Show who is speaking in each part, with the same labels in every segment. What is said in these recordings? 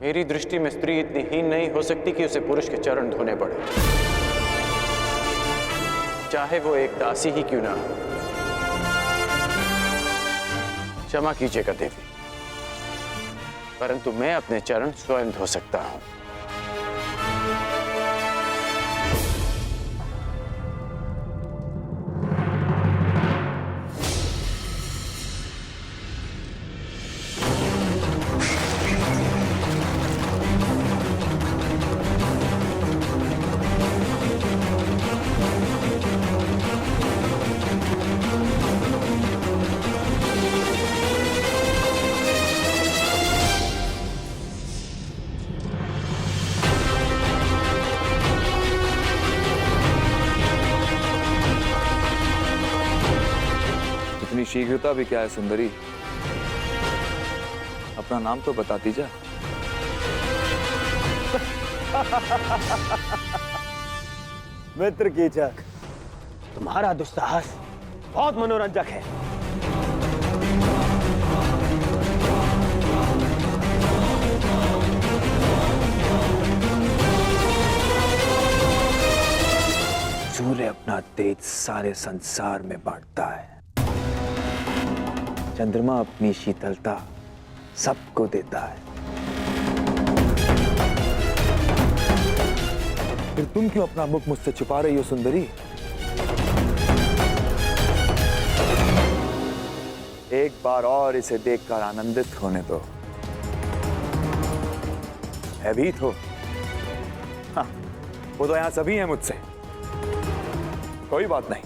Speaker 1: मेरी दृष्टि में स्त्री इतनी हीन नहीं हो सकती कि उसे पुरुष के चरण धोने पड़े, चाहे वो एक दासी ही क्यों ना हो। क्षमा कीजिएगा देवी, परंतु मैं अपने चरण स्वयं धो सकता हूं।
Speaker 2: इतनी शीघ्रता भी क्या है सुंदरी? अपना नाम तो बताती जा।
Speaker 3: मित्र कीचक, तुम्हारा दुस्साहस बहुत मनोरंजक है। सूर्य अपना तेज सारे संसार में बांटता है, चंद्रमा अपनी शीतलता सबको देता है।
Speaker 2: फिर तुम क्यों अपना मुख मुझसे छुपा रही हो सुंदरी? एक बार और इसे देखकर आनंदित होने दो। भयभीत हो? हाँ, वो तो यहां सभी हैं मुझसे। कोई बात नहीं,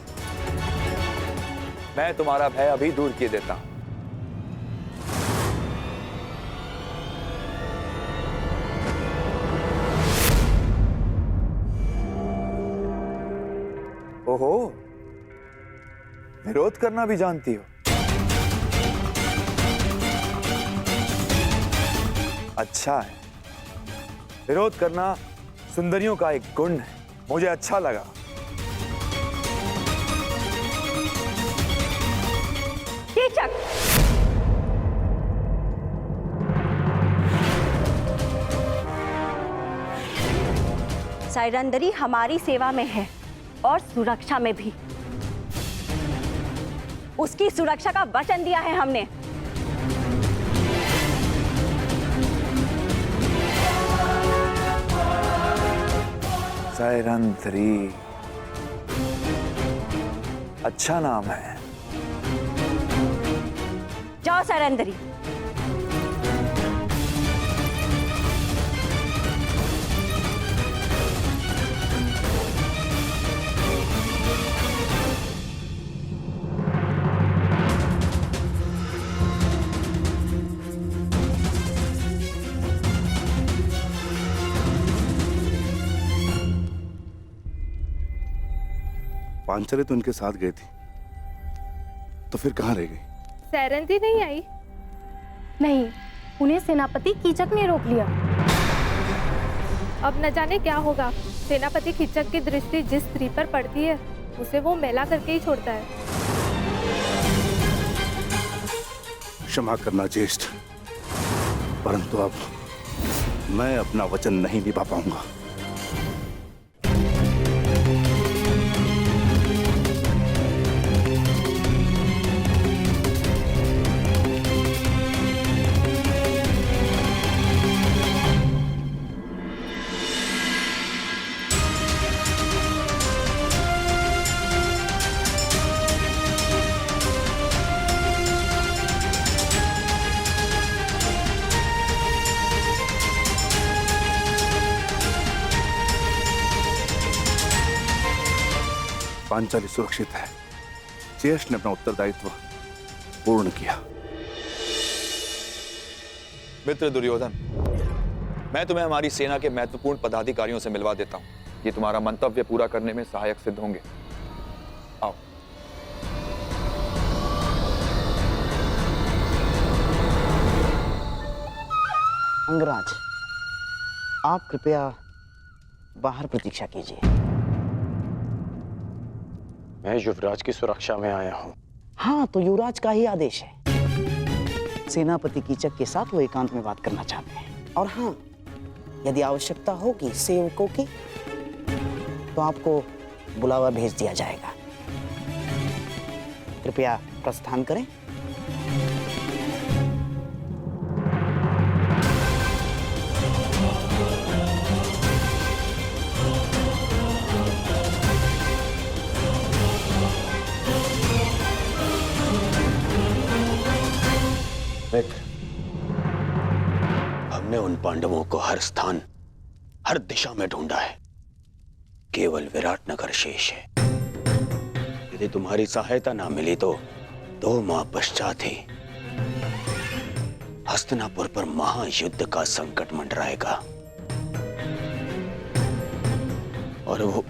Speaker 2: मैं तुम्हारा भय अभी दूर किए देता हूं। ओहो, विरोध करना भी जानती हो? अच्छा है, विरोध करना सुंदरियों का एक गुण है, मुझे अच्छा लगा।
Speaker 4: कीचक, साइरंदरी हमारी सेवा में है और सुरक्षा में भी। उसकी सुरक्षा का वचन दिया है हमने।
Speaker 2: साइरंदरी अच्छा नाम है।
Speaker 4: जाओ साइरंदरी।
Speaker 5: पांचाली तो उनके साथ गई थी, तो फिर कहाँ रह गई?
Speaker 6: साइरंदरी नहीं आई?
Speaker 7: नहीं, उन्हें सेनापति कीचक ने रोक लिया।
Speaker 6: अब न जाने क्या होगा। सेनापति कीचक की दृष्टि जिस स्त्री पर पड़ती है उसे वो मैला करके ही छोड़ता है।
Speaker 5: क्षमा करना ज्येष्ठ, परंतु अब मैं अपना वचन नहीं निभा पाऊंगा। पांचाली सुरक्षित है। ज्येष्ठ ने अपना उत्तरदायित्व पूर्ण किया।
Speaker 2: मित्र दुर्योधन, मैं तुम्हें हमारी सेना के महत्वपूर्ण पदाधिकारियों से मिलवा देता हूं। ये तुम्हारा मंतव्य पूरा करने में सहायक सिद्ध होंगे। आओ।
Speaker 8: अंगराज, आप कृपया बाहर प्रतीक्षा कीजिए।
Speaker 1: मैं युवराज की सुरक्षा में आया हूं।
Speaker 8: हाँ, तो युवराज का ही आदेश है। सेनापति कीचक के साथ वो एकांत में बात करना चाहते हैं और हाँ, यदि आवश्यकता होगी सेवकों की तो आपको बुलावा भेज दिया जाएगा। कृपया प्रस्थान करें।
Speaker 9: मित्र, हमने उन पांडवों को हर स्थान, हर दिशा में ढूंढा है। केवल विराटनगर शेष है। यदि तुम्हारी सहायता ना मिली तो 2 माह पश्चात ही हस्तिनापुर पर महायुद्ध का संकट मंडराएगा और वो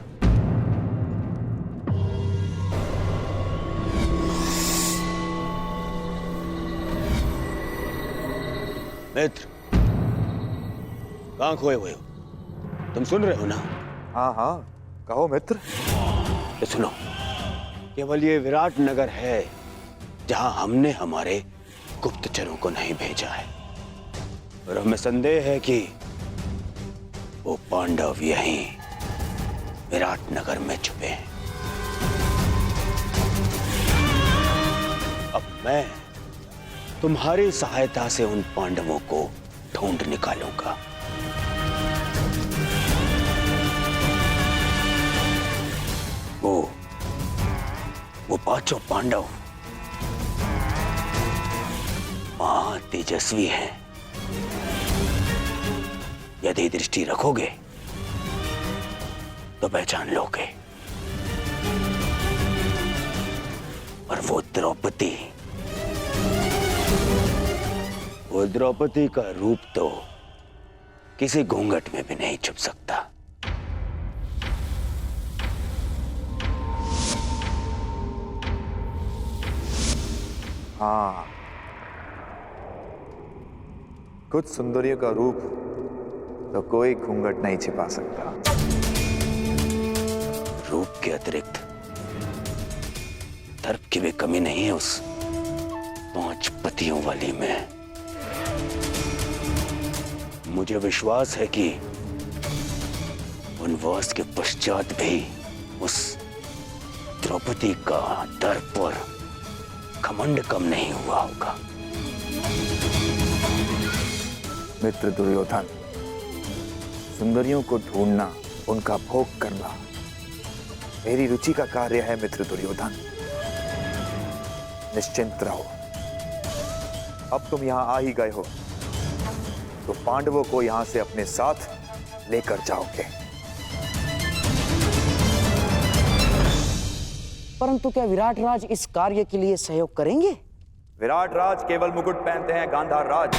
Speaker 9: मित्र, कहां खोए हुए हो? तुम सुन रहे हो ना?
Speaker 2: हाँ हाँ, कहो मित्र।
Speaker 9: तो सुनो, केवल ये विराट नगर है जहां हमने हमारे गुप्तचरों को नहीं भेजा है, और हमें संदेह है कि वो पांडव यहीं विराट नगर में छुपे हैं। अब मैं तुम्हारी सहायता से उन पांडवों को ढूंढ निकालूंगा। वो 5 पांडव महातेजस्वी हैं। यदि दृष्टि रखोगे तो पहचान लोगे। और वो द्रौपदी का रूप तो किसी घूंघट में भी नहीं छुप सकता।
Speaker 2: हाँ, कुछ सुंदरियों का रूप तो कोई घूंघट नहीं छिपा सकता।
Speaker 9: रूप के अतिरिक्त दर्प की भी कमी नहीं है उस 5 पतियों वाली में। मुझे विश्वास है कि वनवास के पश्चात भी उस द्रौपदी का दर्प और घमंड कम नहीं हुआ होगा।
Speaker 2: मित्र दुर्योधन, सुंदरियों को ढूंढना, उनका भोग करना मेरी रुचि का कार्य है। मित्र दुर्योधन, निश्चिंत रहो। अब तुम यहां आ ही गए हो तो पांडवों को यहां से अपने साथ लेकर जाओगे।
Speaker 8: परंतु क्या विराट राज इस कार्य के लिए सहयोग करेंगे?
Speaker 2: विराट राज केवल मुकुट पहनते हैं, गांधार राज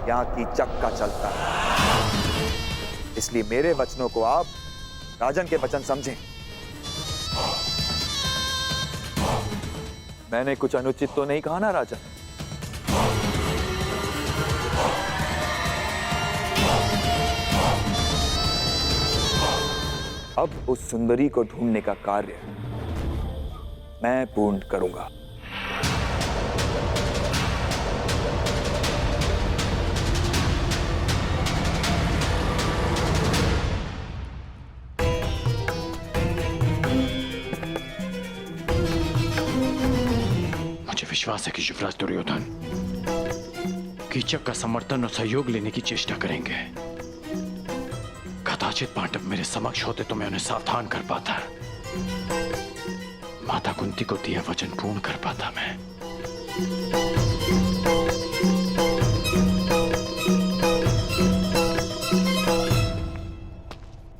Speaker 2: यहां की चक्का चलता है। इसलिए मेरे वचनों को आप राजन के वचन समझें। मैंने कुछ अनुचित तो नहीं कहा ना राजन? अब उस सुंदरी को ढूंढने का कार्य मैं पूर्ण करूंगा।
Speaker 10: मुझे विश्वास है कि युवराज दुर्योधन कीचक का समर्थन और सहयोग लेने की चेष्टा करेंगे। कदाचित पांडव मेरे समक्ष होते तो मैं उन्हें सावधान कर पाता, माता कुंती को दिया वचन पूर्ण कर पाता मैं।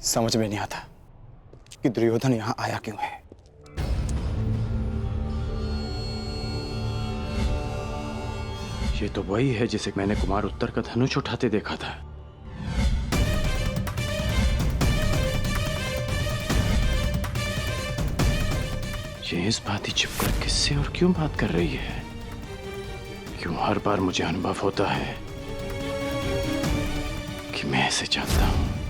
Speaker 3: समझ में नहीं आता कि दुर्योधन यहां आया क्यों है।
Speaker 10: ये तो वही है जिसे मैंने कुमार उत्तर का धनुष उठाते देखा था। ये इस बात ही छिपकर किससे और क्यों बात कर रही है? क्यों हर बार मुझे अनुभव होता है कि मैं ऐसे चाहता हूं।